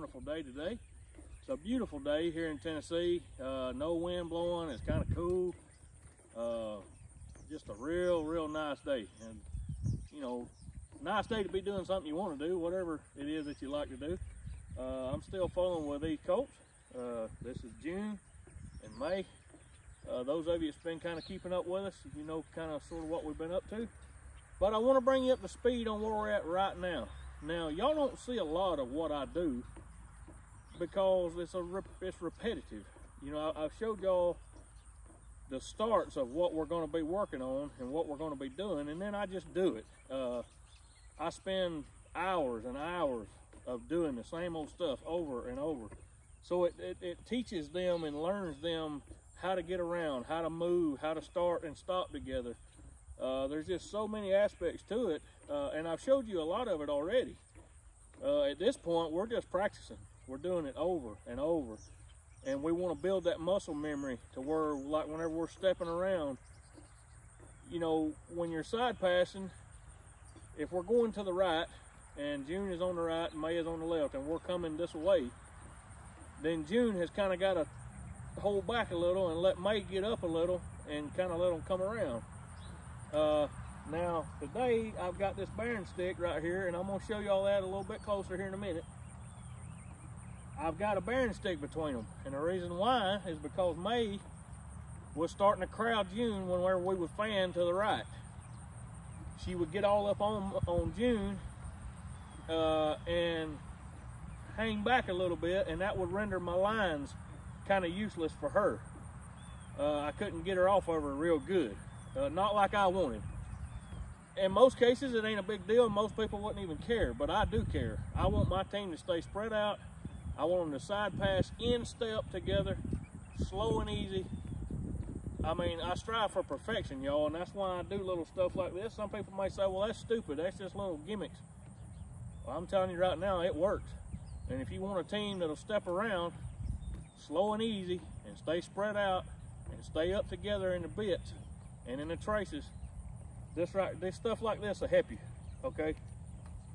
wonderful day today. It's a beautiful day here in Tennessee. No wind blowing. It's kind of cool. Just a real nice day. And you know, nice day to be doing something you want to do, whatever it is that you like to do. I'm still foaling with these colts. This is June and May. Those of you that's been kind of keeping up with us, you know kind of sort of what we've been up to. But I want to bring you up to speed on where we're at right now. Now, y'all don't see a lot of what I do because it's repetitive. You know, I've showed y'all the starts of what we're going to be working on and what we're going to be doing, and then I just do it. I spend hours and hours of doing the same old stuff over and over. So it teaches them and learns them how to get around, how to move, how to start and stop together. There's just so many aspects to it, and I've showed you a lot of it already. At this point, we're just practicing. We're doing it over and over, and we want to build that muscle memory to where, like, whenever we're stepping around, you know, when you're side passing, if we're going to the right, and June is on the right and May is on the left, and we're coming this way, then June has kind of got to hold back a little and let May get up a little and kind of let them come around. Now today I've got this bearing stick right here, and I'm going to show y'all that a little bit closer here in a minute. I've got a bearing stick between them, and the reason why is because May was starting to crowd June whenever we would fan to the right. She would get all up on June and hang back a little bit, and that would render my lines kind of useless for her. I couldn't get her off of her real good. Not like I wanted. In most cases, it ain't a big deal. Most people wouldn't even care, but I do care. I want my team to stay spread out. I want them to side pass in step together, slow and easy. I mean, I strive for perfection, y'all, and that's why I do little stuff like this. Some people may say, well, that's stupid. That's just little gimmicks. Well, I'm telling you right now, it works. And if you want a team that'll step around slow and easy and stay spread out and stay up together in the bits and in the traces, this stuff like this will help you, okay?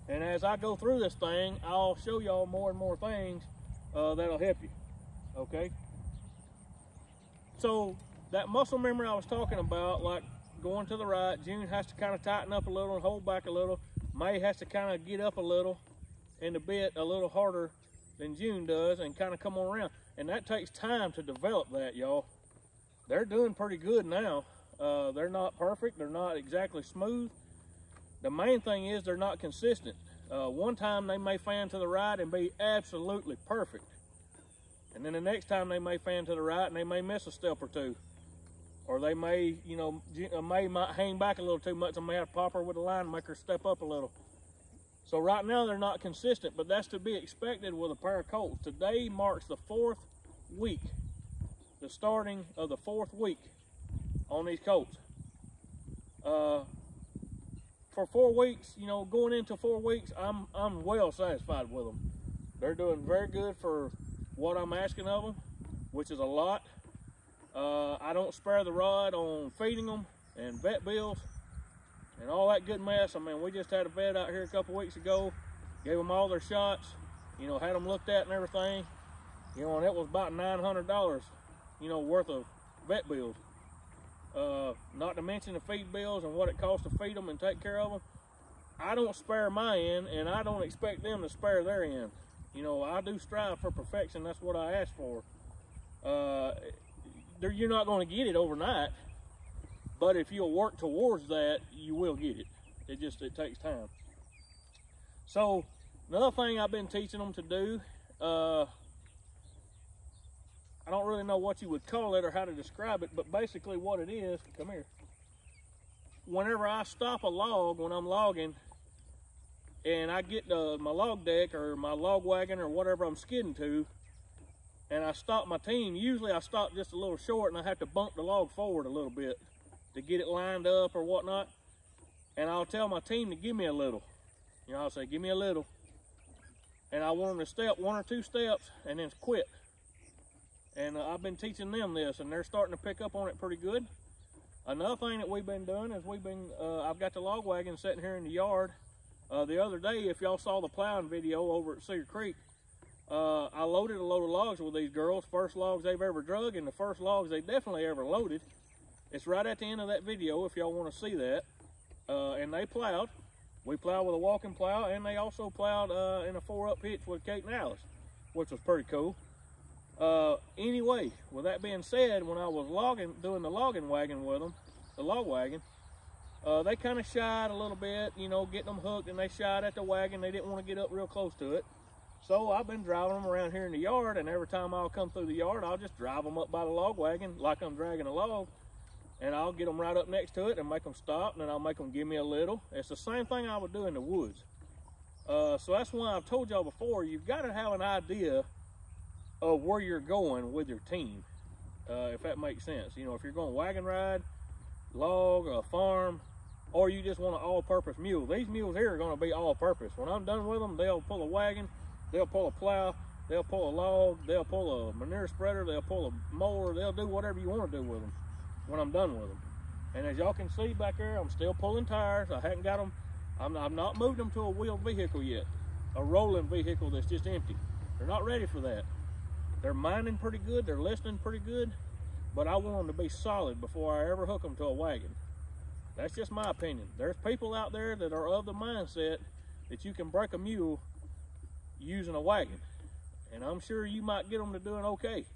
And as I go through this thing, I'll show y'all more and more things that'll help you, okay? So that muscle memory I was talking about, like going to the right, June has to kind of tighten up a little and hold back a little. May has to kind of get up a little in the bit a little harder than June does and kind of come on around. And that takes time to develop that, y'all. They're doing pretty good now. They're not perfect. They're not exactly smooth. The main thing is they're not consistent. One time they may fan to the right and be absolutely perfect. And then the next time they may fan to the right and they may miss a step or two. Or they may, you know, May might hang back a little too much and may have to pop her with a line and make her step up a little. So right now they're not consistent, but that's to be expected with a pair of colts. Today marks the 4th week, the starting of the 4th week on these colts. For 4 weeks, you know, going into 4 weeks, I'm well satisfied with them. They're doing very good for what I'm asking of them, which is a lot. I don't spare the rod on feeding them and vet bills and all that good mess. I mean, we just had a vet out here a couple weeks ago, gave them all their shots, you know, had them looked at and everything, you know, and it was about $900, you know, worth of vet bills. Not to mention the feed bills and what it costs to feed them and take care of them. I don't spare my end, and I don't expect them to spare their end. You know, I do strive for perfection. That's what I ask for. You're not going to get it overnight, but if you'll work towards that, you will get it. It takes time. So another thing I've been teaching them to do, I don't really know what you would call it or how to describe it, but basically what it is, come here. Whenever I stop a log when I'm logging and I get my log deck or my log wagon or whatever I'm skidding to, and I stop my team, usually I stop just a little short and I have to bump the log forward a little bit to get it lined up or whatnot. And I'll tell my team to give me a little. You know, I'll say, give me a little. And I want them to step 1 or 2 steps and then quit. And I've been teaching them this, and they're starting to pick up on it pretty good. Another thing that we've been doing is I've got the log wagon sitting here in the yard. The other day, if y'all saw the plowing video over at Cedar Creek, I loaded a load of logs with these girls, first logs they've ever drug, and the first logs they definitely ever loaded. It's right at the end of that video if y'all want to see that. And they plowed. We plowed with a walking plow, and they also plowed in a 4-up hitch with Kate and Alice, which was pretty cool. Anyway, with that being said, when I was doing the logging wagon with them, the log wagon, they kind of shied a little bit, you know, getting them hooked, and they shied at the wagon. They didn't want to get up real close to it. So I've been driving them around here in the yard, and every time I'll come through the yard, I'll just drive them up by the log wagon like I'm dragging a log, and I'll get them right up next to it and make them stop, and then I'll make them give me a little. It's the same thing I would do in the woods. So that's why I've told y'all before, you've got to have an idea of where you're going with your team, if that makes sense. You know, if you're going wagon ride, log, farm, or you just want an all-purpose mule. These mules here are going to be all-purpose. When I'm done with them, they'll pull a wagon, they'll pull a plow, they'll pull a log, they'll pull a manure spreader, they'll pull a mower, they'll do whatever you want to do with them when I'm done with them. And as y'all can see back there, I'm still pulling tires. I haven't got them, I've not moved them to a wheeled vehicle yet, a rolling vehicle that's just empty. They're not ready for that. They're minding pretty good, they're listening pretty good, but I want them to be solid before I ever hook them to a wagon. That's just my opinion. There's people out there that are of the mindset that you can break a mule using a wagon. And I'm sure you might get them to doing okay.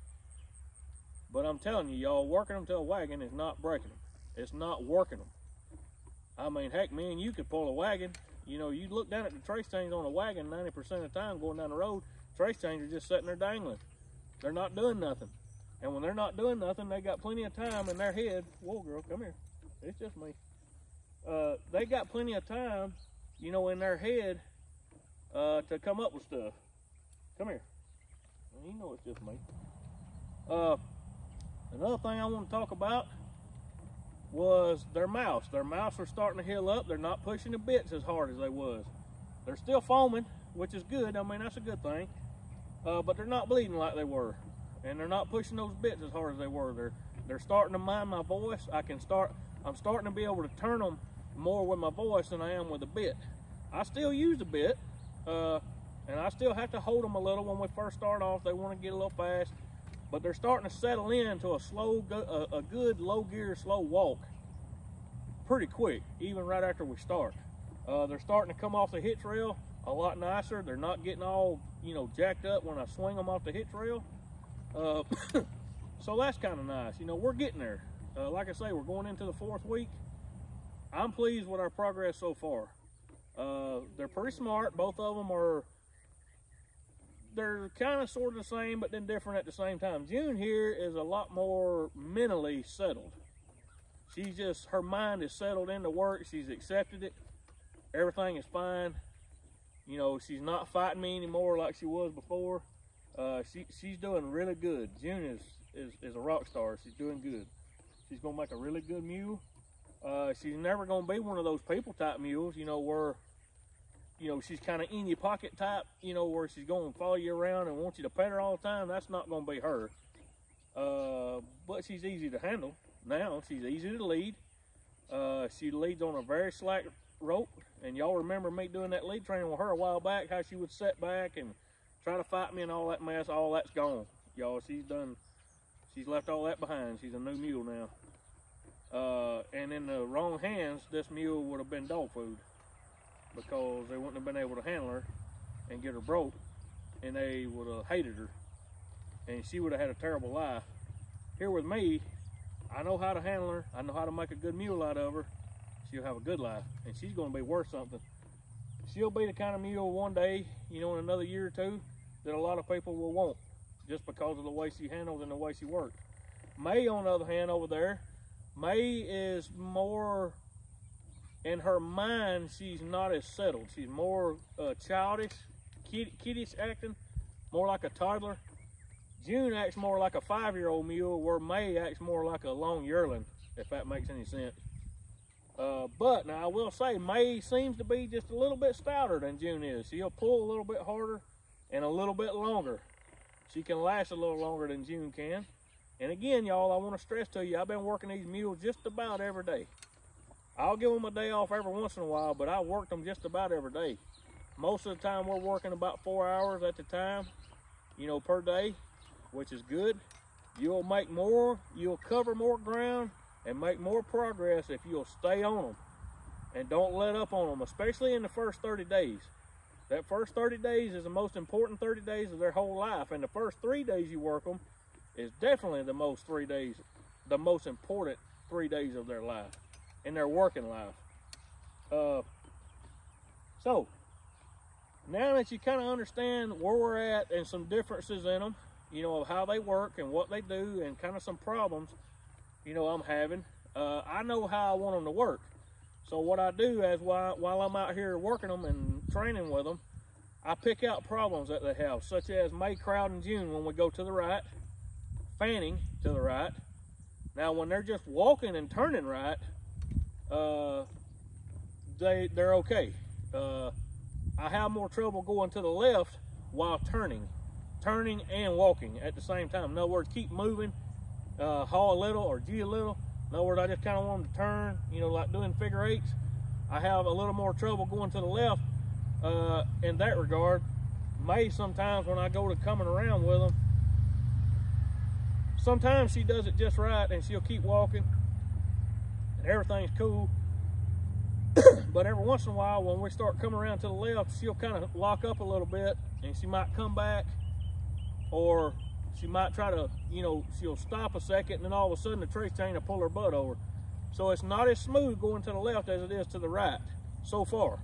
But I'm telling you, y'all, working them to a wagon is not breaking them. It's not working them. I mean, heck, me and you could pull a wagon. You know, you look down at the trace chains on a wagon 90% of the time going down the road, trace chains are just sitting there dangling. They're not doing nothing. And when they're not doing nothing, they got plenty of time in their head. Whoa, girl, come here. It's just me. They got plenty of time, you know, in their head to come up with stuff. Come here. You know it's just me. Another thing I want to talk about was their mouths. Their mouths are starting to heal up. They're not pushing the bits as hard as they was. They're still foaming, which is good. I mean, that's a good thing. But they're not bleeding like they were. And they're not pushing those bits as hard as they were. They're starting to mind my voice. I'm starting to be able to turn them more with my voice than I am with the bit. I still use the bit, and I still have to hold them a little when we first start off. They want to get a little fast, but they're starting to settle into a good low gear, slow walk pretty quick, even right after we start. They're starting to come off the hitch rail a lot nicer. They're not getting all, you know, jacked up when I swing them off the hitch rail. So that's kind of nice. You know, we're getting there. Like I say, we're going into the 4th week. I'm pleased with our progress so far. They're pretty smart. Both of them they're kind of sort of the same, but then different at the same time. June here is a lot more mentally settled. Her mind is settled into work. She's accepted it. Everything is fine. You know, she's not fighting me anymore like she was before. She's doing really good. June is a rock star. She's doing good. She's gonna make a really good mule. She's never gonna be one of those people type mules, you know, where, you know, she's kind of in your pocket type, you know, where she's gonna follow you around and want you to pet her all the time. That's not gonna be her. But she's easy to handle. Now she's easy to lead. She leads on a very slack rope, and y'all remember me doing that lead training with her a while back, how she would set back and try to fight me and all that mess. All that's gone, y'all. She's left all that behind. She's a new mule now. And in the wrong hands, this mule would have been dog food, because they wouldn't have been able to handle her and get her broke, and they would have hated her, and she would have had a terrible life. Here with me, I know how to handle her. I know how to make a good mule out of her. She'll have a good life, and she's going to be worth something. She'll be the kind of mule one day, you know, in another year or two, that a lot of people will want, just because of the way she handles and the way she works. May, on the other hand, over there, May is more, in her mind, she's not as settled. She's more childish, kiddish acting, more like a toddler. June acts more like a 5-year-old mule, where May acts more like a long yearling, if that makes any sense. But now I will say, May seems to be just a little bit stouter than June is. She'll pull a little bit harder and a little bit longer. She can last a little longer than June can. And again, y'all, I want to stress to you, I've been working these mules just about every day. I'll give them a day off every once in a while, but I work them just about every day. Most of the time we're working about 4 hours at the time. you know, per day, which is good. You'll make more, you'll cover more ground and make more progress if you'll stay on them and don't let up on them, especially in the first 30 days. That first 30 days is the most important 30 days of their whole life, and the first 3 days you work them is definitely the most important 3 days of their life, in their working life. So now that you kind of understand where we're at and some differences in them, you know, of how they work and what they do and kind of some problems, you know, I'm having, I know how I want them to work. So what I do is while I'm out here working them and training with them, I pick out problems that they have, such as May, crowd, and June when we go to the right, fanning to the right. Now when they're just walking and turning right, they're okay. I have more trouble going to the left while turning and walking at the same time. In other words, keep moving, haul a little or G a little. In other words, I just kind of want them to turn, you know, like doing figure eights. I have a little more trouble going to the left in that regard. May, sometimes when I go to coming around with them, sometimes she does it just right and she'll keep walking and everything's cool. But every once in a while, when we start coming around to the left, she'll kind of lock up a little bit and she might come back, or she might try to, you know, she'll stop a second and then all of a sudden the trace chain will pull her butt over. So it's not as smooth going to the left as it is to the right so far.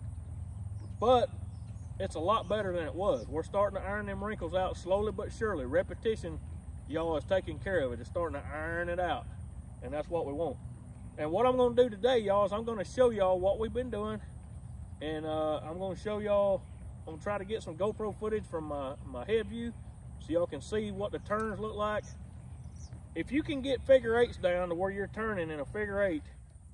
But it's a lot better than it was. We're starting to iron them wrinkles out slowly but surely. Repetition, y'all, is taking care of it. It's starting to iron it out. And that's what we want. And what I'm going to do today, y'all, is I'm going to show y'all what we've been doing. And I'm going to show y'all, I'm going to try to get some GoPro footage from my head view so y'all can see what the turns look like. If you can get figure eights down to where you're turning in a figure eight,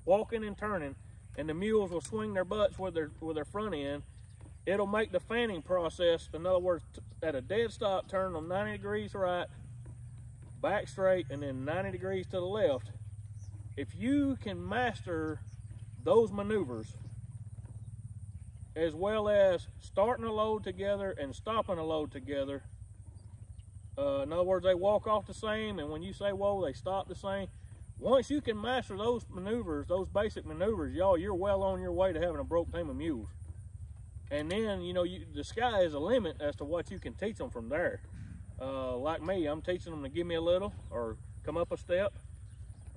walking and turning, and the mules will swing their butts with their front end, it'll make the fanning process, in other words, at a dead stop, turn them 90 degrees right, back straight, and then 90 degrees to the left. If you can master those maneuvers, as well as starting a load together and stopping a load together, in other words, they walk off the same, and when you say whoa, they stop the same. Once you can master those maneuvers, those basic maneuvers, y'all, you're well on your way to having a broke team of mules. And then, you know, the sky is a limit as to what you can teach them from there. Like me, I'm teaching them to give me a little or come up a step.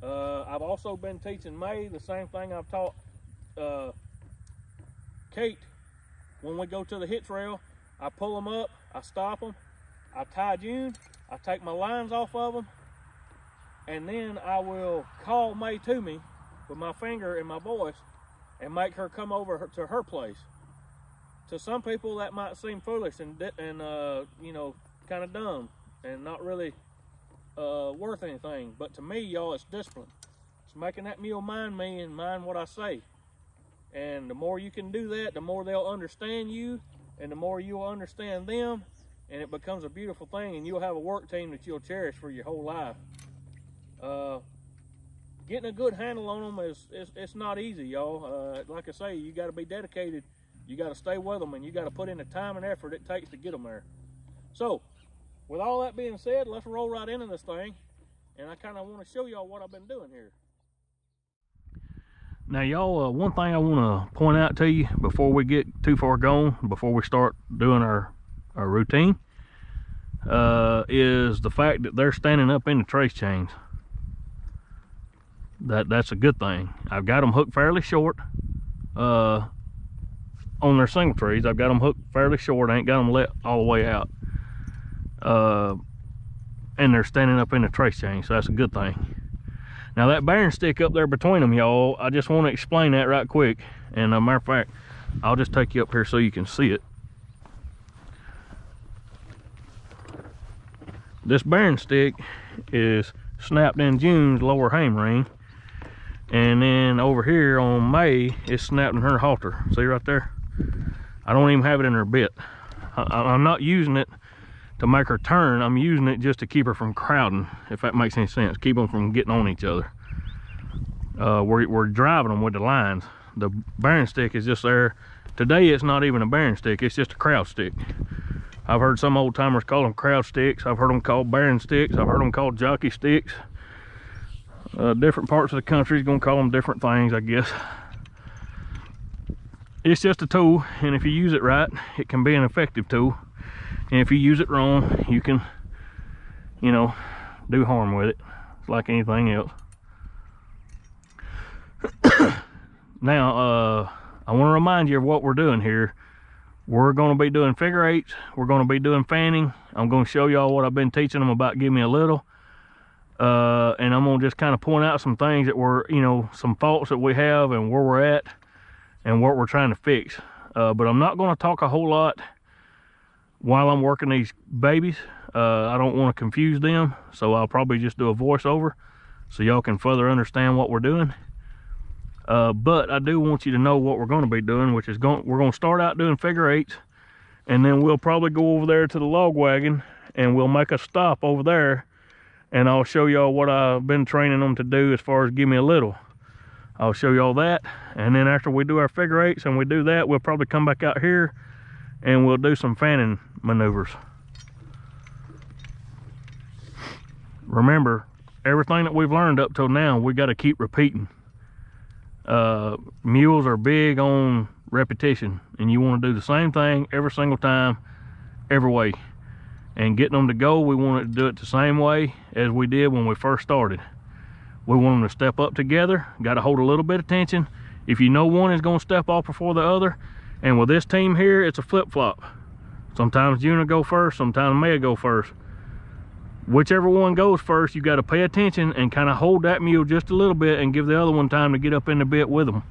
I've also been teaching May the same thing I've taught Kate. When we go to the hitch rail, I pull them up, I stop them, I tie June, I take my lines off of them, and then I will call May to me with my finger and my voice and make her come over to her place. To some people that might seem foolish and you know, kind of dumb and not really worth anything, but to me, y'all, it's discipline. It's making that mule mind me and mind what I say. And the more you can do that, the more they'll understand you, and the more you'll understand them, and it becomes a beautiful thing, and you'll have a work team that you'll cherish for your whole life. Getting a good handle on them it's not easy, y'all. Like I say, you got to be dedicated. You got to stay with them, and you got to put in the time and effort it takes to get them there. So, with all that being said, let's roll right into this thing, and I kind of want to show y'all what I've been doing here. Now, y'all, one thing I want to point out to you before we get too far gone, before we start doing our routine, is the fact that they're standing up in the trace chains. That's a good thing. I've got them hooked fairly short. On their single trees, I've got them hooked fairly short. I ain't got them let all the way out. And they're standing up in the trace chain, so that's a good thing. Now that bearing stick up there between them, y'all, I just want to explain that right quick. And a matter of fact, I'll just take you up here so you can see it. This bearing stick is snapped in June's lower hamstring, and then over here on May, it's snapped in her halter. See right there? I don't even have it in her bit. I'm not using it to make her turn. I'm using it just to keep her from crowding, if that makes any sense. Keep them from getting on each other. We're driving them with the lines. The bearing stick is just there. Today it's not even a bearing stick, it's just a crowd stick. I've heard some old timers call them crowd sticks. I've heard them called baron sticks. I've heard them called jockey sticks. Different parts of the country is gonna call them different things, I guess. It's just a tool, and if you use it right, it can be an effective tool. And if you use it wrong, you can, you know, do harm with it. It's like anything else. Now, I want to remind you of what we're doing here. We're going to be doing figure eights. We're going to be doing fanning. I'm going to show y'all what I've been teaching them about Give Me a Little. And I'm going to just kind of point out some things that were, you know, some faults that we have and where we're at and what we're trying to fix. But I'm not going to talk a whole lot while I'm working these babies. I don't want to confuse them, so I'll probably just do a voiceover so y'all can further understand what we're doing. But I do want you to know what we're going to be doing, which is we're going to start out doing figure eights, and then we'll probably go over there to the log wagon and we'll make a stop over there, and I'll show y'all what I've been training them to do as far as Give Me a Little. I'll show y'all that, and then after we do our figure eights and we do that, we'll probably come back out here and we'll do some fanning maneuvers. Remember, everything that we've learned up till now, we got to keep repeating. Mules are big on repetition, and you want to do the same thing every single time, every way. And getting them to go, we want to do it the same way as we did when we first started. We want them to step up together, got to hold a little bit of tension. If you know one is going to step off before the other, and with this team here, it's a flip-flop. Sometimes June will go first, sometimes May will go first. Whichever one goes first, you got to pay attention and kind of hold that mule just a little bit and give the other one time to get up in the bit with them.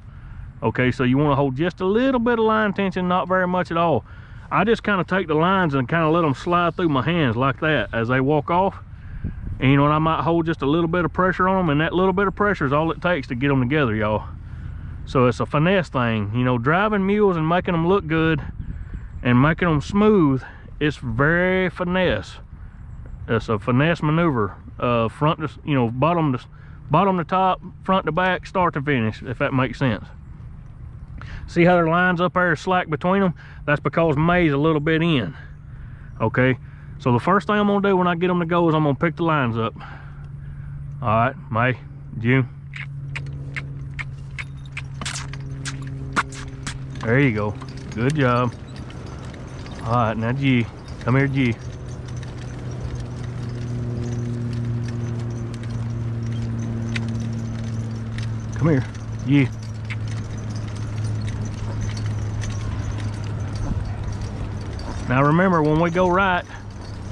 Okay, so you want to hold just a little bit of line tension, not very much at all. I just kind of take the lines and kind of let them slide through my hands like that as they walk off. And you know what, I might hold just a little bit of pressure on them, and that little bit of pressure is all it takes to get them together, y'all. So it's a finesse thing. You know, driving mules and making them look good and making them smooth, it's very finesse. It's a finesse maneuver, front to, you know, bottom to top, front to back, start to finish, if that makes sense. See how their lines up there are slack between them? That's because May's a little bit in. Okay, so the first thing I'm gonna do when I get them to go is I'm gonna pick the lines up. All right, May, June. There you go, good job. All right, now G, come here, G. Come here, G. Now remember, when we go right,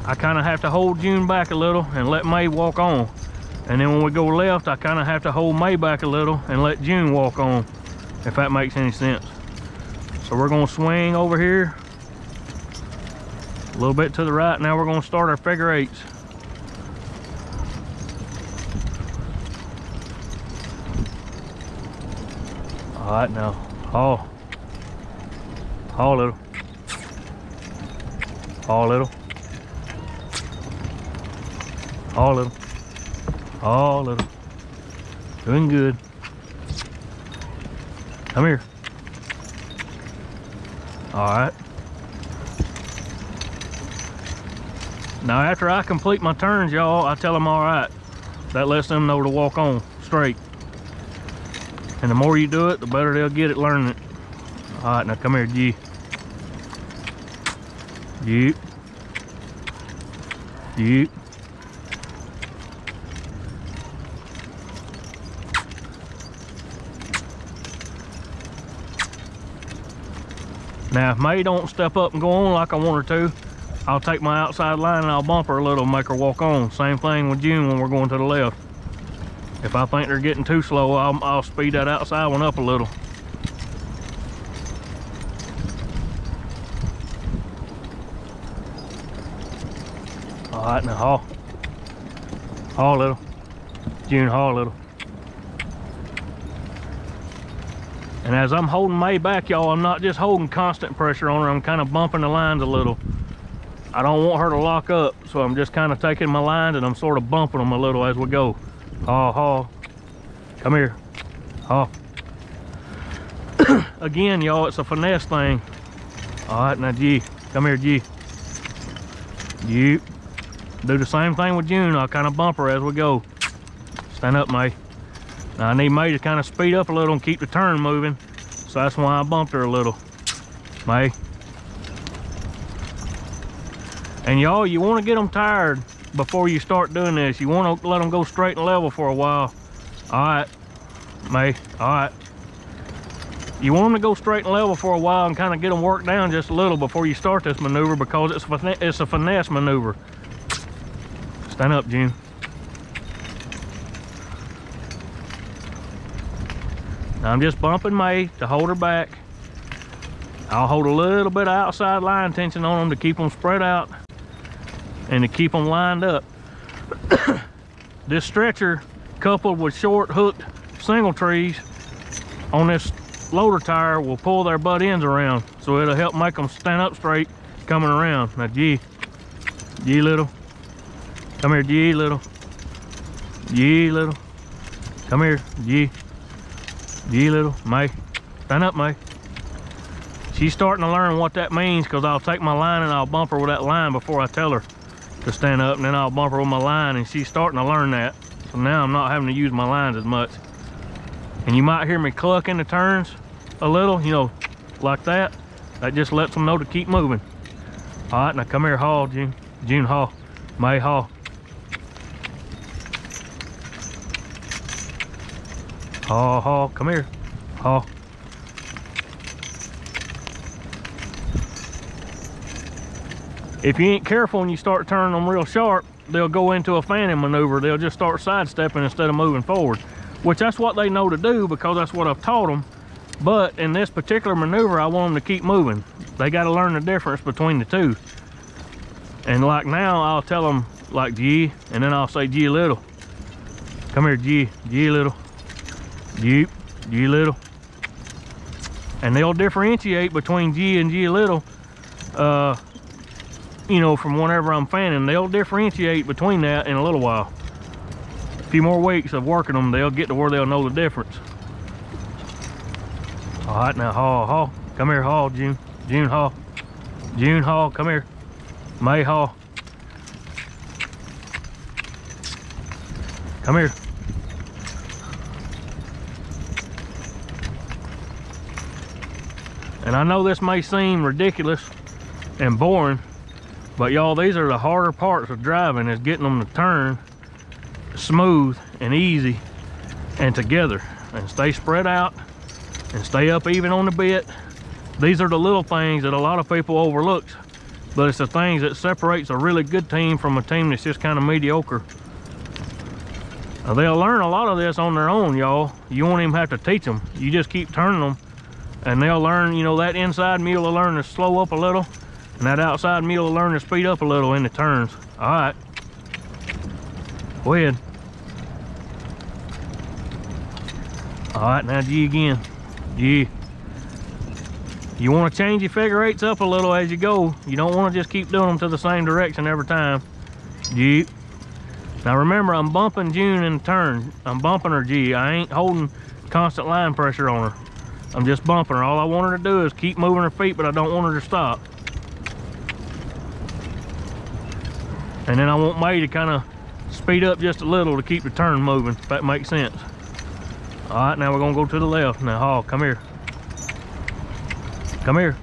I kind of have to hold June back a little and let May walk on. And then when we go left, I kind of have to hold May back a little and let June walk on, if that makes any sense. So we're gonna swing over here, a little bit to the right. Now we're gonna start our figure eights. All right, now haul a little, haul a little, haul a little, haul a little. Doing good. Come here. All right. Now after I complete my turns, y'all, I tell them all right. That lets them know to walk on straight. And the more you do it, the better they'll get at learning it. All right, now come here, G. G. G. Now, if May don't step up and go on like I want her to, I'll take my outside line and I'll bump her a little and make her walk on. Same thing with June when we're going to the left. If I think they're getting too slow, I'll speed that outside one up a little. All right, now haul. Haul a little. June, haul a little. And as I'm holding May back, y'all, I'm not just holding constant pressure on her, I'm kind of bumping the lines a little. I don't want her to lock up, so I'm just kind of taking my lines and I'm sort of bumping them a little as we go. Haul, haul. Come here. Haul. Again, y'all, it's a finesse thing. All right, now G. Come here, G. You do the same thing with June. I'll kind of bump her as we go. Stand up, May. Now I need May to kind of speed up a little and keep the turn moving. So that's why I bumped her a little. May. And y'all, you want to get them tired before you start doing this. You want to let them go straight and level for a while. All right, May. All right. You want them to go straight and level for a while and kind of get them worked down just a little before you start this maneuver, because it's a finesse maneuver. Stand up, June. Now I'm just bumping May to hold her back. I'll hold a little bit of outside line tension on them to keep them spread out and to keep them lined up. This stretcher, coupled with short hooked single trees on this loader tire, will pull their butt ends around, so it'll help make them stand up straight coming around. Now G little, come here. G little, come here. G little, May, stand up, May. She's starting to learn what that means, because I'll take my line and I'll bump her with that line before I tell her to stand up, and then I'll bump her with my line, and she's starting to learn that. So now I'm not having to use my lines as much. And you might hear me cluck in the turns a little, you know, like that. That just lets them know to keep moving. All right, now come here, haul, June. June, haul. May, haul. Haul, haul, come here. Haul. If you ain't careful and you start turning them real sharp, they'll go into a fanning maneuver. They'll just start sidestepping instead of moving forward, which that's what they know to do, because that's what I've taught them. But in this particular maneuver, I want them to keep moving. They got to learn the difference between the two. And like now, I'll tell them like G, and then I'll say G little. Come here, G little. G little. And they'll differentiate between G and G little, you know, from whenever I'm fanning. They'll differentiate between that in a little while. A few more weeks of working them, they'll get to where they'll know the difference. All right, now haul, haul. Come here, haul, June. June, haul. June, haul, come here. May, haul. Come here. And I know this may seem ridiculous and boring, but y'all, these are the harder parts of driving, is getting them to turn smooth and easy and together, and stay spread out and stay up even on the bit. These are the little things that a lot of people overlook, but it's the things that separates a really good team from a team that's just kind of mediocre. Now, they'll learn a lot of this on their own, y'all. You won't even have to teach them. You just keep turning them and they'll learn, you know, that inside mule will learn to slow up a little, and that outside mule will learn to speed up a little in the turns. All right, go ahead. All right, now G again. G. You want to change your figure eights up a little as you go. You don't want to just keep doing them to the same direction every time. G. Now remember, I'm bumping June in the turn. I'm bumping her G. I ain't holding constant line pressure on her. I'm just bumping her. All I want her to do is keep moving her feet, but I don't want her to stop. And then I want May to kind of speed up just a little to keep the turn moving, if that makes sense. All right, now we're gonna go to the left. Now, haul, come here. Come here.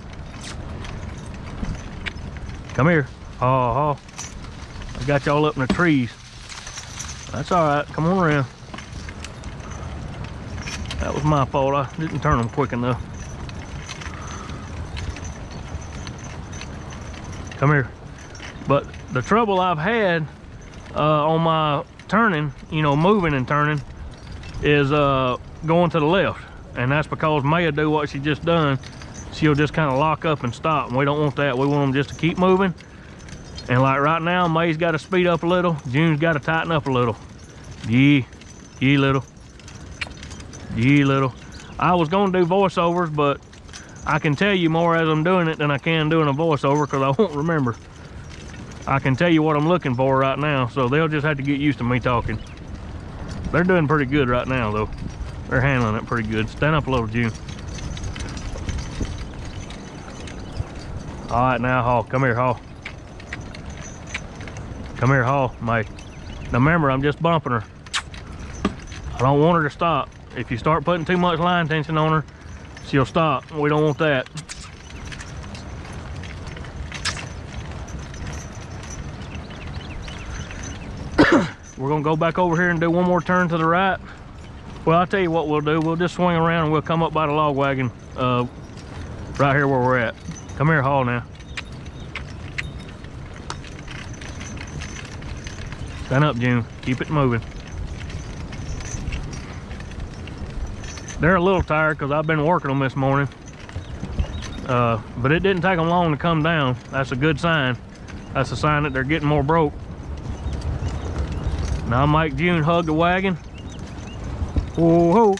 Come here. Haul, haul. I got y'all up in the trees. That's all right, come on around. That was my fault, I didn't turn them quick enough. Come here. But the trouble I've had on my turning, you know, moving and turning, is going to the left. And that's because May will do what she just done. She'll just kind of lock up and stop, and we don't want that. We want them just to keep moving. And like right now, May's got to speed up a little, June's got to tighten up a little. G little. G little. I was gonna do voiceovers, but I can tell you more as I'm doing it than I can doing a voiceover, because I won't remember. I can tell you what I'm looking for right now, so they'll just have to get used to me talking. They're doing pretty good right now, though. They're handling it pretty good. Stand up a little, June. All right, now, haul. Come here, haul. Come here, haul, May. Now remember, I'm just bumping her. I don't want her to stop. If you start putting too much line tension on her, she'll stop. We don't want that. We're gonna go back over here and do one more turn to the right. Well, I'll tell you what we'll do. We'll just swing around and we'll come up by the log wagon right here where we're at. Come here, haul now. Stand up, June. Keep it moving. They're a little tired because I've been working them this morning. But it didn't take them long to come down. That's a good sign. That's a sign that they're getting more broke. Now I'll make June hug the wagon. Whoa, whoa.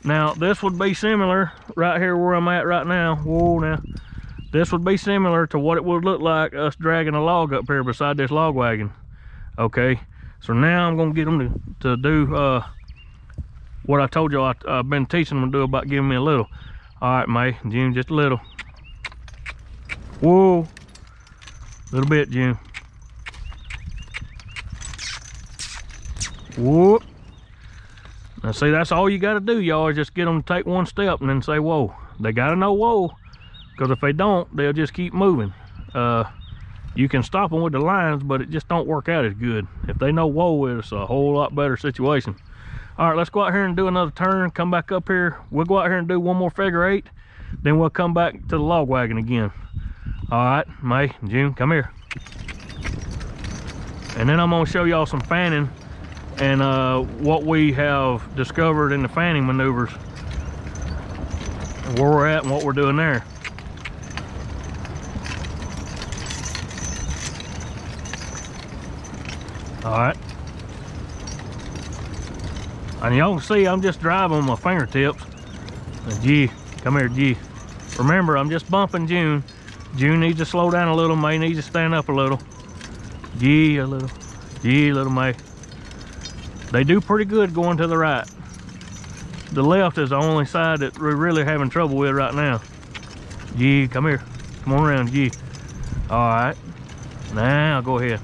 Now this would be similar right here where I'm at right now. Whoa, now. This would be similar to what it would look like us dragging a log up here beside this log wagon. Okay, so now I'm gonna get them to do what I told you I've been teaching them to do about giving me a little. All right, May, June, just a little. Whoa, a little bit, June. Whoop. Now see, that's all you gotta do, y'all, is just get them to take one step and then say whoa. They gotta know whoa, because if they don't, they'll just keep moving. You can stop them with the lines, but it just don't work out as good. If they know whoa, it's a whole lot better situation. All right, let's go out here and do another turn, come back up here. We'll go out here and do one more figure eight, then we'll come back to the log wagon again. All right, May, June, come here. And then I'm gonna show y'all some fanning and what we have discovered in the fanning maneuvers, and where we're at and what we're doing there. All right, and y'all can see I'm just driving with my fingertips. And G, come here, G. Remember, I'm just bumping June. June needs to slow down a little. May needs to stand up a little. G a little. G a little, May. They do pretty good going to the right. The left is the only side that we're really having trouble with right now. G, come here. Come on around, G. All right, now go ahead.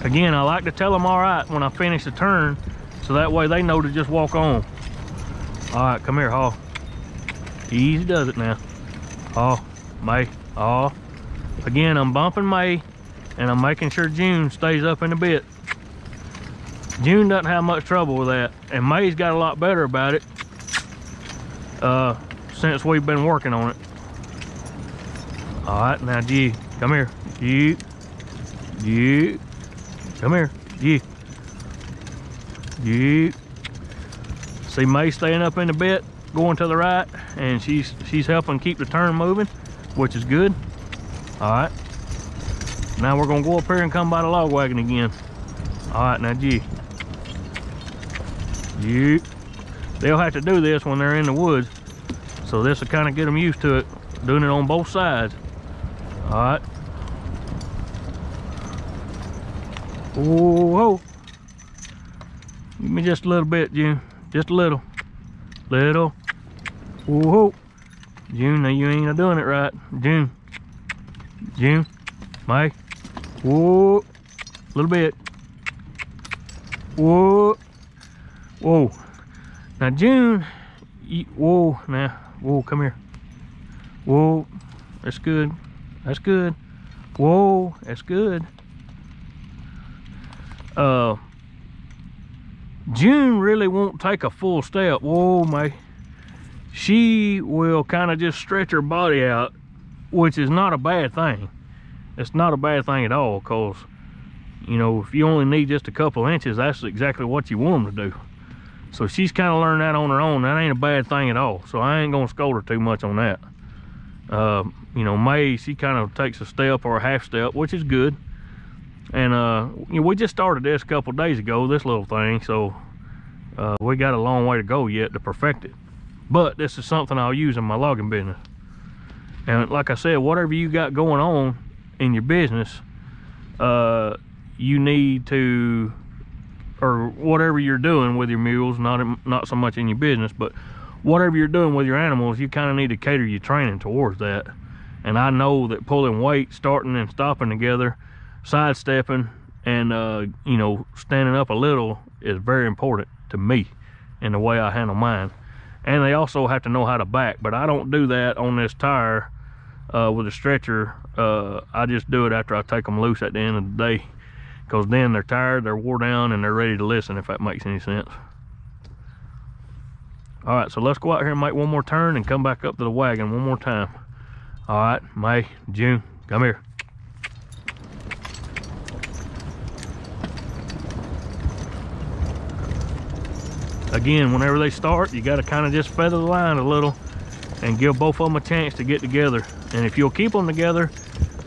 Again, I like to tell them all right when I finish the turn, so that way they know to just walk on. All right, come here, haul. Easy does it now. Haul, May, haul. Again, I'm bumping May, and I'm making sure June stays up in the bit. June doesn't have much trouble with that, and May's got a lot better about it since we've been working on it. All right, now G, come here. G, G. Come here, G. G. See May staying up in the bit, going to the right, and she's helping keep the turn moving, which is good. All right. Now we're gonna go up here and come by the log wagon again. All right, now G. G. They'll have to do this when they're in the woods, so this will kind of get them used to it, doing it on both sides. All right. Whoa, give me just a little bit, June. Just a little. Little. Whoa. June, now you ain't doing it right. June. June. May. Whoa. A little bit. Whoa. Whoa. Now, June. Whoa. Now. Whoa, come here. Whoa. That's good. That's good. Whoa. That's good. June really won't take a full step. Whoa, May. She will kind of just stretch her body out, which is not a bad thing. It's not a bad thing at all, because, you know, if you only need just a couple inches, that's exactly what you want them to do. So she's kind of learned that on her own. That ain't a bad thing at all. So I ain't gonna scold her too much on that. You know, May, she kind of takes a step or a half step, which is good. And you know, we just started this a couple days ago, this little thing, so we got a long way to go yet to perfect it. But this is something I'll use in my logging business. And like I said, whatever you got going on in your business, you need to, or whatever you're doing with your mules, not so much in your business, but whatever you're doing with your animals, you kind of need to cater your training towards that. And I know that pulling weight, starting and stopping together, sidestepping and you know, standing up a little is very important to me in the way I handle mine. And they also have to know how to back, but I don't do that on this tire with a stretcher. I just do it after I take them loose at the end of the day, because then they're tired, they're wore down, and they're ready to listen, if that makes any sense. All right, so let's go out here and make one more turn and come back up to the wagon one more time. All right, May, June, come here. Again, whenever they start, you got to kind of just feather the line a little and give both of them a chance to get together. And if you'll keep them together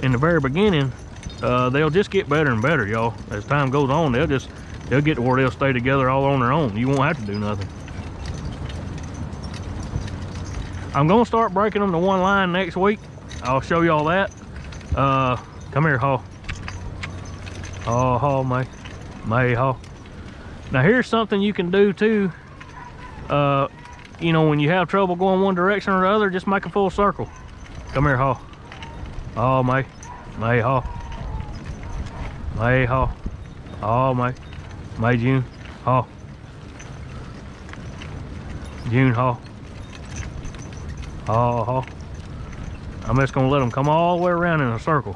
in the very beginning, they'll just get better and better, y'all. As time goes on, they'll get to where they'll stay together all on their own. You won't have to do nothing. I'm gonna start breaking them to one line next week. I'll show you all that. Come here, Haw. Haw, May, Haw. Now here's something you can do too. You know, when you have trouble going one direction or the other, just make a full circle. Come here, Haw. Haw, May, Haw. May, Haw. Haw, May, June, Haw. June, Haw. Haw. I'm just gonna let them come all the way around in a circle.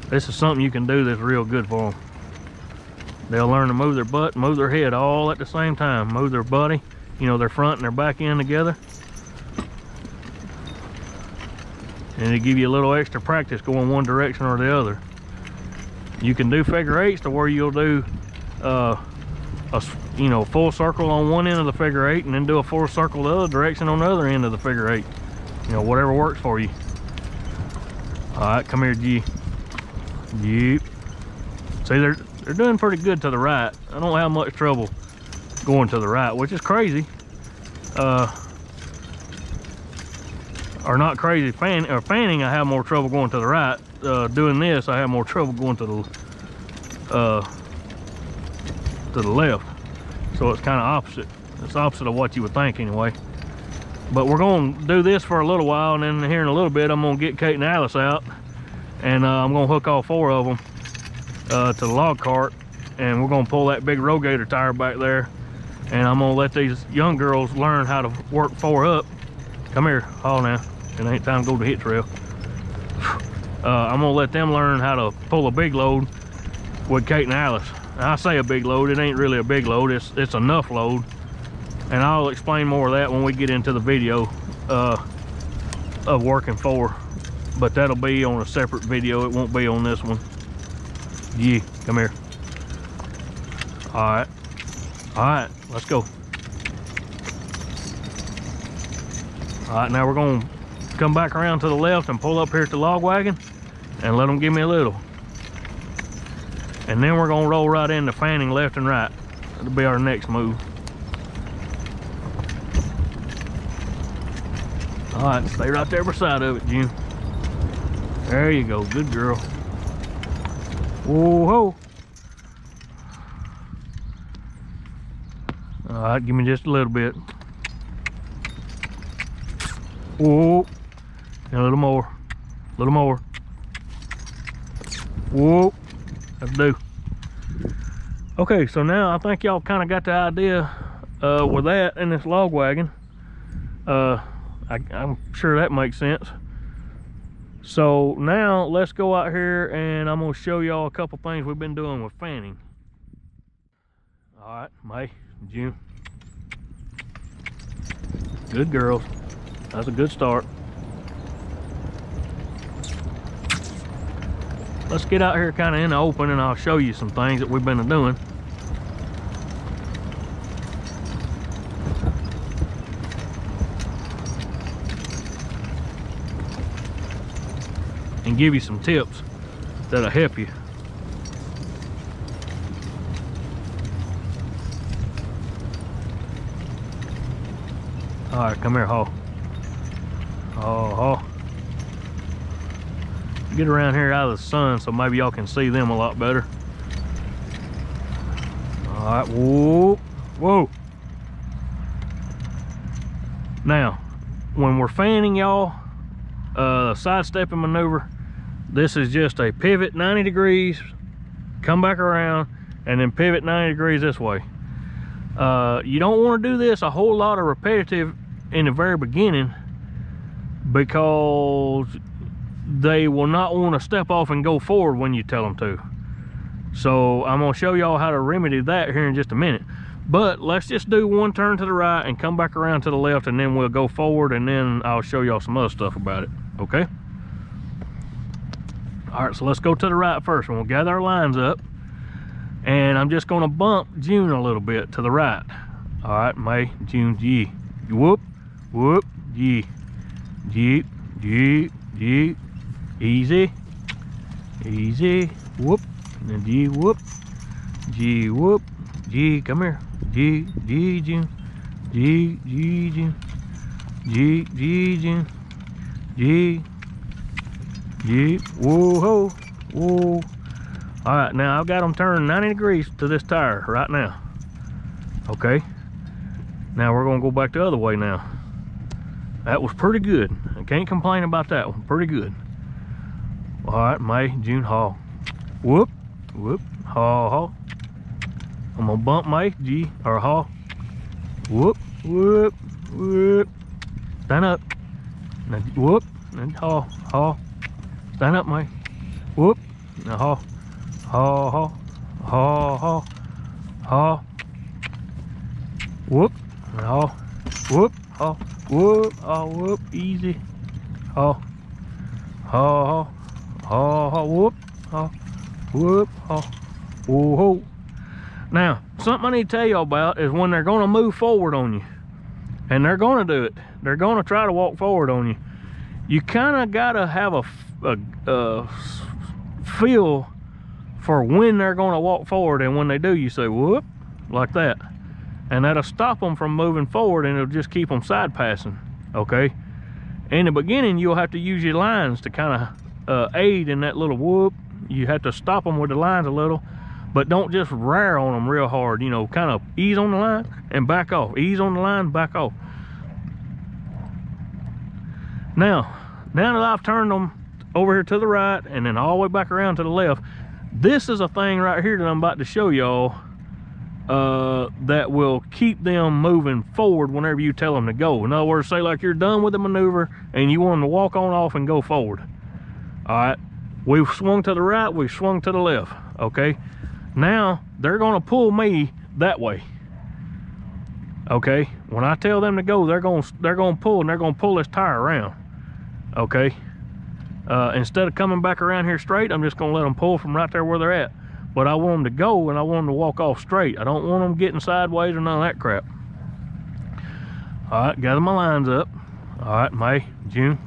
This is something you can do that's real good for them. They'll learn to move their butt, move their head all at the same time. Move their body, you know, their front and their back end together. And it'll give you a little extra practice going one direction or the other. You can do figure eights to where you'll do you know, full circle on one end of the figure eight and then do a full circle the other direction on the other end of the figure eight. You know, whatever works for you. All right, come here, G. Yep. See, they're doing pretty good to the right. I don't have much trouble going to the right, which is crazy. Or not crazy, fanning, I have more trouble going to the right. Doing this, I have more trouble going to the left. So it's kind of opposite. It's opposite of what you would think anyway. But we're going to do this for a little while, and then here in a little bit I'm going to get Kate and Alice out, and I'm going to hook all four of them to the log cart, and we're going to pull that big rogator tire back there, and I'm going to let these young girls learn how to work four up. Come here, Haw now. It ain't time to go to hit trail. I'm going to let them learn how to pull a big load with Kate and Alice. I say a big load, it ain't really a big load, it's enough load. And I'll explain more of that when we get into the video of working four. But that'll be on a separate video, it won't be on this one. Yeah, come here. All right, let's go. All right, now we're gonna come back around to the left and pull up here at the log wagon and let them give me a little. And then we're gonna roll right into fanning left and right. That'll be our next move. All right, stay right there beside of it, June. There you go, good girl. Whoa-ho. All right, give me just a little bit. Whoa, and a little more, Whoa, that'll do. Okay, so now I think y'all kind of got the idea with that in this log wagon. I'm sure that makes sense. So now let's go out here and I'm gonna show y'all a couple things we've been doing with fanning. All right, May, June. Good girls. That's a good start. Let's get out here kind of in the open and I'll show you some things that we've been doing. And give you some tips that'll help you. All right, come here, Haw. Haw. Get around here out of the sun so maybe y'all can see them a lot better. All right, whoa. Now, when we're fanning, y'all, sidestepping maneuver, This is just a pivot 90 degrees, come back around, and then pivot 90 degrees this way. You don't want to do this a whole lot of repetitive in the very beginning, because they will not want to step off and go forward when you tell them to. So I'm going to show y'all how to remedy that here in just a minute. But let's just do one turn to the right and come back around to the left, and then we'll go forward, and then I'll show y'all some other stuff about it. Okay? All right, so let's go to the right first, and we'll gather our lines up. And I'm just going to bump June a little bit to the right. All right, May, June, G. Whoop, whoop, G. G, G, G. Easy, easy, whoop. And then G, whoop. G, whoop. G, come here. G, G, June. G, G, June. G, G, June. G, G, whoa, ho, whoa. All right, now I've got them turned 90 degrees to this tire right now. Okay. Now we're gonna go back the other way now. That was pretty good. I can't complain about that one. Pretty good. All right, May, June, haul. Whoop, whoop, haul, haul. I'm gonna bump May, G, or haul. Whoop, whoop, whoop. Stand up. Now, whoop, and haul, haul. Stand up, May. Whoop, now haul. Haul, haul, haul, haul, haul. Whoop, and haul. Whoop, haul, whoop, haul, whoop, easy. Haul, haul, haul, haul, haul, whoop, haul, whoop, haul, whoa. Now, something I need to tell y'all about is when they're gonna move forward on you, and they're gonna do it, they're gonna try to walk forward on you, you kinda gotta have a feel for when they're going to walk forward, and when they do, you say whoop, like that, and that'll stop them from moving forward, and it'll just keep them side passing. Okay, in the beginning you'll have to use your lines to kind of aid in that little whoop. You have to stop them with the lines a little, but don't just rear on them real hard. You know, kind of ease on the line and back off, ease on the line, back off. Now that I've turned them over here to the right and then all the way back around to the left, this is a thing right here that I'm about to show y'all that will keep them moving forward whenever you tell them to go. In other words, say like you're done with the maneuver and you want them to walk on off and go forward. All right, we've swung to the right, we've swung to the left. Okay, now they're gonna pull me that way. Okay, when I tell them to go, they're gonna pull, and they're gonna pull this tire around. Okay. Instead of coming back around here straight, I'm just gonna let them pull from right there where they're at. But I want them to go, and I want them to walk off straight. I don't want them getting sideways or none of that crap. All right, gather my lines up. All right, May, June.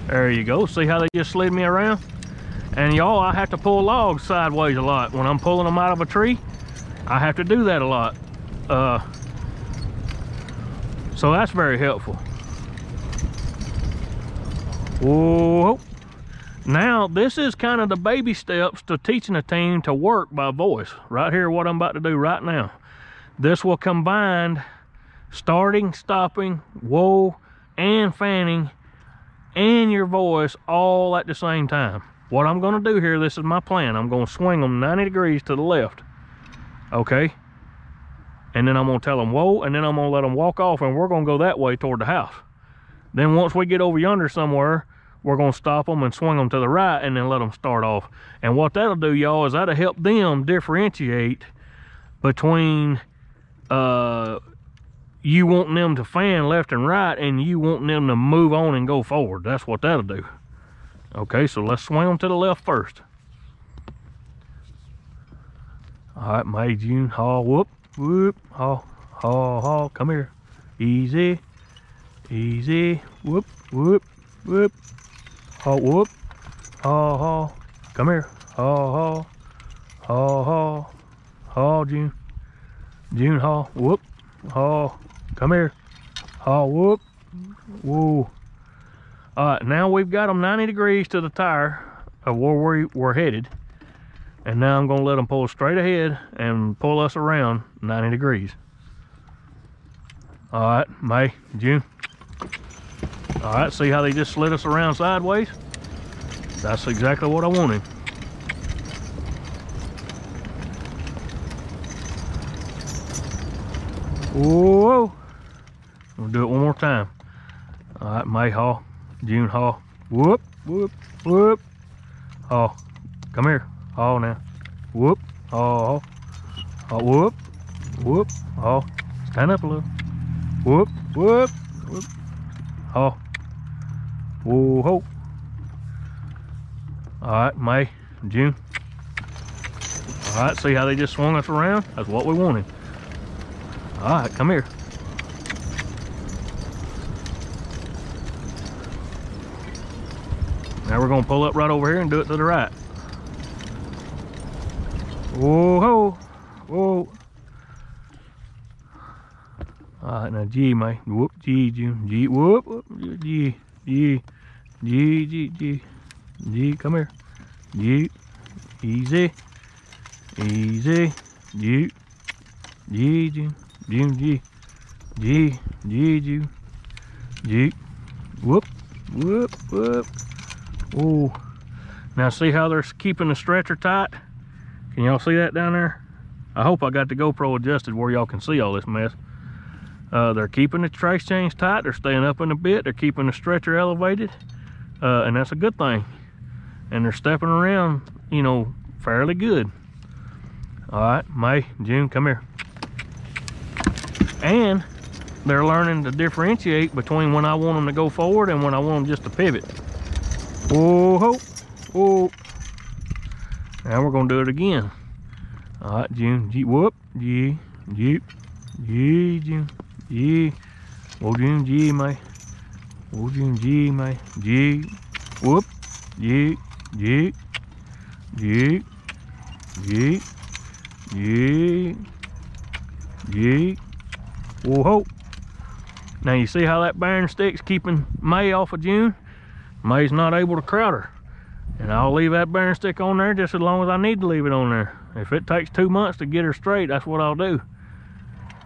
There you go. See how they just slid me around? And y'all, I have to pull logs sideways a lot. When I'm pulling them out of a tree, I have to do that a lot. So that's very helpful. Whoa. Now this is kind of the baby steps to teaching a team to work by voice. Right here, what I'm about to do right now. This will combine starting, stopping, whoa, and fanning, and your voice all at the same time. What I'm gonna do here, this is my plan, I'm gonna swing them 90 degrees to the left. Okay, and then I'm gonna tell them whoa, and then I'm gonna let them walk off, and we're gonna go that way toward the house. Then once we get over yonder somewhere, we're gonna stop them and swing them to the right, and then let them start off. And what that'll do, y'all, is that'll help them differentiate between you wanting them to fan left and right, and you wanting them to move on and go forward. That's what that'll do. Okay, so let's swing them to the left first. All right, May, June, haul, whoop, whoop, haul, haul, haul, come here. Easy, easy, whoop, whoop, whoop, haul, whoop, haul, haul, come here, haul, haul, haul, haul, haul, June, June, haul, whoop, haul, come here, haul, whoop, whoa. All right, now we've got them 90 degrees to the tire of where we're headed. And now I'm gonna let them pull straight ahead and pull us around 90 degrees. All right, May, June. All right, see how they just slid us around sideways? That's exactly what I wanted. Whoa! We'll do it one more time. All right, May haul, June haul. Whoop, whoop, whoop. Haul, come here. Haul now. Whoop, haul, haul, whoop, whoop, haul. Stand up a little. Whoop, whoop, whoop. Haul. Whoa, ho. All right, May, June. All right, see how they just swung us around? That's what we wanted. All right, come here. Now we're gonna pull up right over here and do it to the right. Whoa, ho, whoa. All right, now G, May. Whoop, G, June, G, whoop, whoop, G, G, G, G, G, G, come here. G, easy, easy, G, G, June, June, G, G, G, June, G, whoop, whoop, whoop. Oh, now see how they're keeping the stretcher tight? Can y'all see that down there? I hope I got the GoPro adjusted where y'all can see all this mess. They're keeping the trace chains tight. They're staying up in a bit. They're keeping the stretcher elevated, and that's a good thing. And they're stepping around, you know, fairly good. All right, May, June, come here. And they're learning to differentiate between when I want them to go forward and when I want them just to pivot. Whoa, ho, whoa. Now we're gonna do it again. All right, June, G, whoop, G, G, G, June, G, whoa, June, G, May, whoa, June, G, May, G, whoop, G, G, G, G, G, G, whoa, ho. Now you see how that bearing stick's keeping May off of June? May's not able to crowd her. And I'll leave that bearing stick on there just as long as I need to leave it on there. If it takes 2 months to get her straight, that's what I'll do.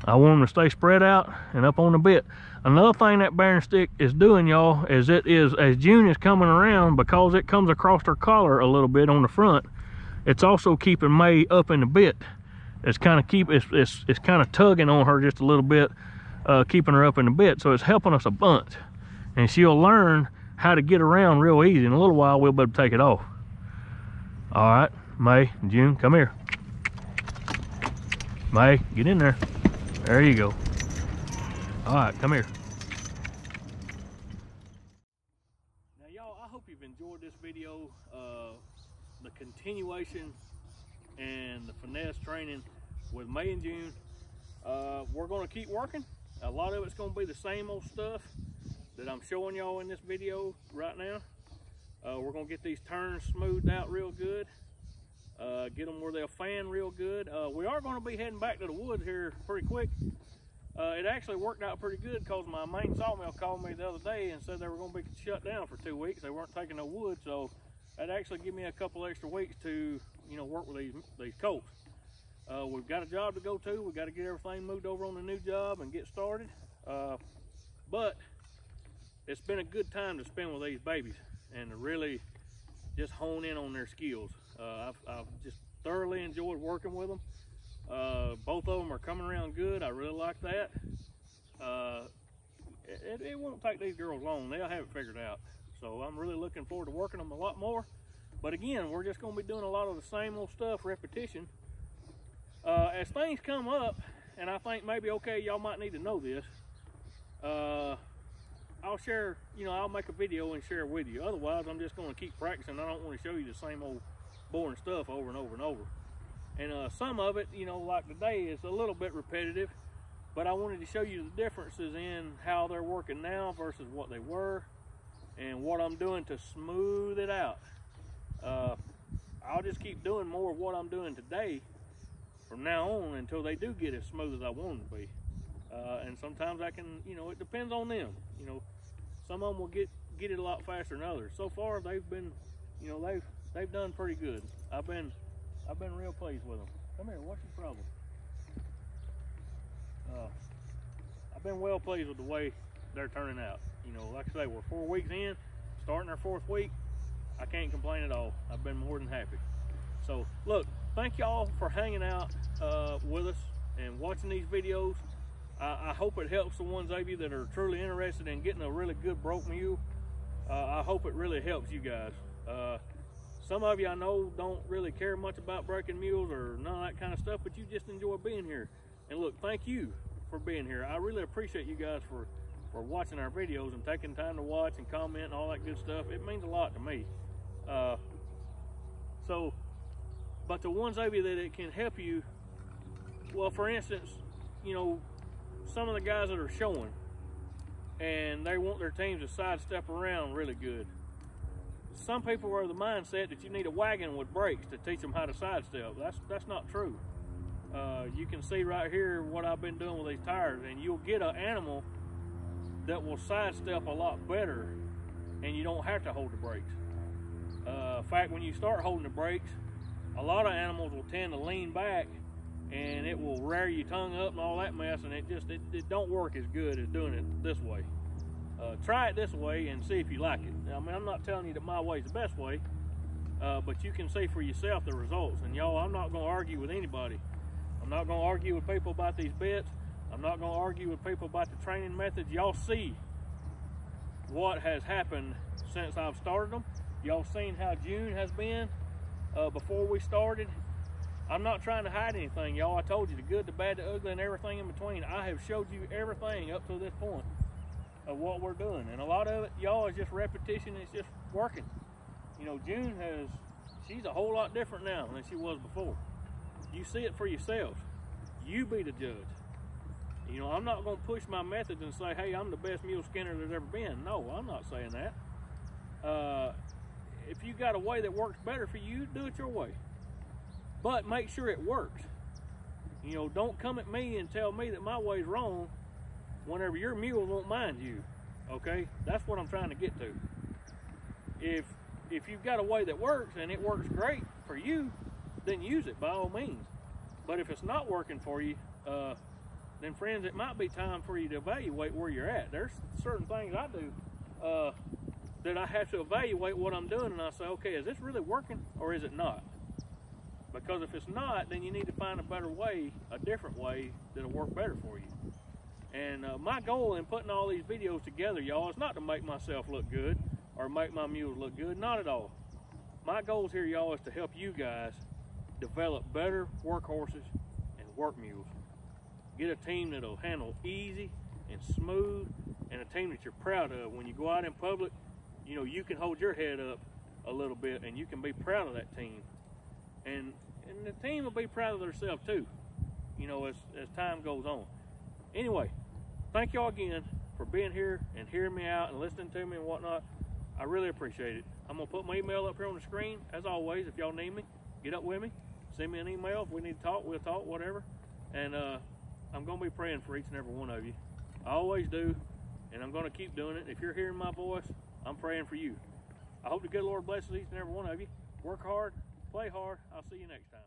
I want them to stay spread out and up on the bit. Another thing that bearing stick is doing, y'all, is it is, as June is coming around, because it comes across her collar a little bit on the front, it's also keeping May up in the bit. It's kind of it's kind of tugging on her just a little bit, keeping her up in the bit. So it's helping us a bunch. And she'll learn how to get around real easy. In a little while, we'll be able to take it off. All right, May, June, come here. May, get in there. There you go. All right, come here. Now, y'all, I hope you've enjoyed this video. The continuation and the finesse training with May and June. We're going to keep working. A lot of it's going to be the same old stuff that I'm showing y'all in this video right now. We're gonna get these turns smoothed out real good, get them where they'll fan real good. We are gonna be heading back to the woods here pretty quick. It actually worked out pretty good because my main sawmill called me the other day and said they were gonna be shut down for 2 weeks. They weren't taking no wood, so that actually gave me a couple extra weeks to, you know, work with these colts. We've got a job to go to. We've got to get everything moved over on the new job and get started. But it's been a good time to spend with these babies and to really just hone in on their skills. I've just thoroughly enjoyed working with them. Both of them are coming around good. I really like that. It won't take these girls long. They'll have it figured out. So I'm really looking forward to working them a lot more. But again, we're just going to be doing a lot of the same old stuff, repetition. As things come up, and I think maybe, okay, y'all might need to know this, I'll share, you know, I'll make a video and share with you. Otherwise, I'm just going to keep practicing. I don't want to show you the same old boring stuff over and over and over. And some of it, you know, like today, is a little bit repetitive, but I wanted to show you the differences in how they're working now versus what they were and what I'm doing to smooth it out. I'll just keep doing more of what I'm doing today from now on until they do get as smooth as I want them to be. And sometimes I can, you know, it depends on them. You know, some of them will get it a lot faster than others. So far, they've been, you know, they've done pretty good. I've been real pleased with them. Come here, what's your problem? I've been well pleased with the way they're turning out. You know, like I say, we're 4 weeks in, starting our 4th week. I can't complain at all. I've been more than happy. So look, thank y'all for hanging out with us and watching these videos. I hope it helps the ones of you that are truly interested in getting a really good broke mule. I hope it really helps you guys. Some of you I know don't really care much about breaking mules or none of that kind of stuff, but you just enjoy being here. And look, thank you for being here. I really appreciate you guys for watching our videos and taking time to watch and comment and all that good stuff. It means a lot to me. But the ones of you that it can help you, well, for instance, you know, some of the guys that are showing and they want their teams to sidestep around really good. Some people are of the mindset that you need a wagon with brakes to teach them how to sidestep. That's not true. You can see right here what I've been doing with these tires, and you'll get an animal that will sidestep a lot better, and you don't have to hold the brakes. In fact, when you start holding the brakes, a lot of animals will tend to lean back, and it will rear your tongue up and all that mess, and it don't work as good as doing it this way. Try it this way and see if you like it. I mean, I'm not telling you that my way is the best way, but you can see for yourself the results. And y'all, I'm not going to argue with anybody. I'm not going to argue with people about these bits. I'm not going to argue with people about the training methods. Y'all see what has happened since I've started them. Y'all seen how June has been before we started. I'm not trying to hide anything, y'all. I told you the good, the bad, the ugly, and everything in between. I have showed you everything up to this point of what we're doing, and a lot of it, y'all, is just repetition. It's just working. You know, June she's a whole lot different now than she was before. You see it for yourselves. You be the judge. You know, I'm not going to push my methods and say, hey, I'm the best mule skinner there's ever been. No, I'm not saying that. If you got a way that works better for you, do it your way. But make sure it works. You know, don't come at me and tell me that my way's wrong whenever your mule won't mind you. Okay? That's what I'm trying to get to. If you've got a way that works and it works great for you, then use it by all means. But if it's not working for you, then friends, it might be time for you to evaluate where you're at. There's certain things I do that I have to evaluate what I'm doing, and I say, okay, is this really working or is it not? Because if it's not, then you need to find a better way, a different way that'll work better for you. And my goal in putting all these videos together, y'all, is not to make myself look good or make my mules look good, not at all. My goals here, y'all, is to help you guys develop better workhorses and work mules. Get a team that'll handle easy and smooth, and a team that you're proud of. When you go out in public, you know, you can hold your head up a little bit and you can be proud of that team. And the team will be proud of themselves too, you know, as time goes on. Anyway, thank y'all again for being here and hearing me out and listening to me and whatnot. I really appreciate it. I'm going to put my email up here on the screen. As always, if y'all need me, get up with me. Send me an email. If we need to talk, we'll talk, whatever. And I'm going to be praying for each and every one of you. I always do, and I'm going to keep doing it. If you're hearing my voice, I'm praying for you. I hope the good Lord blesses each and every one of you. Work hard, play hard. I'll see you next time.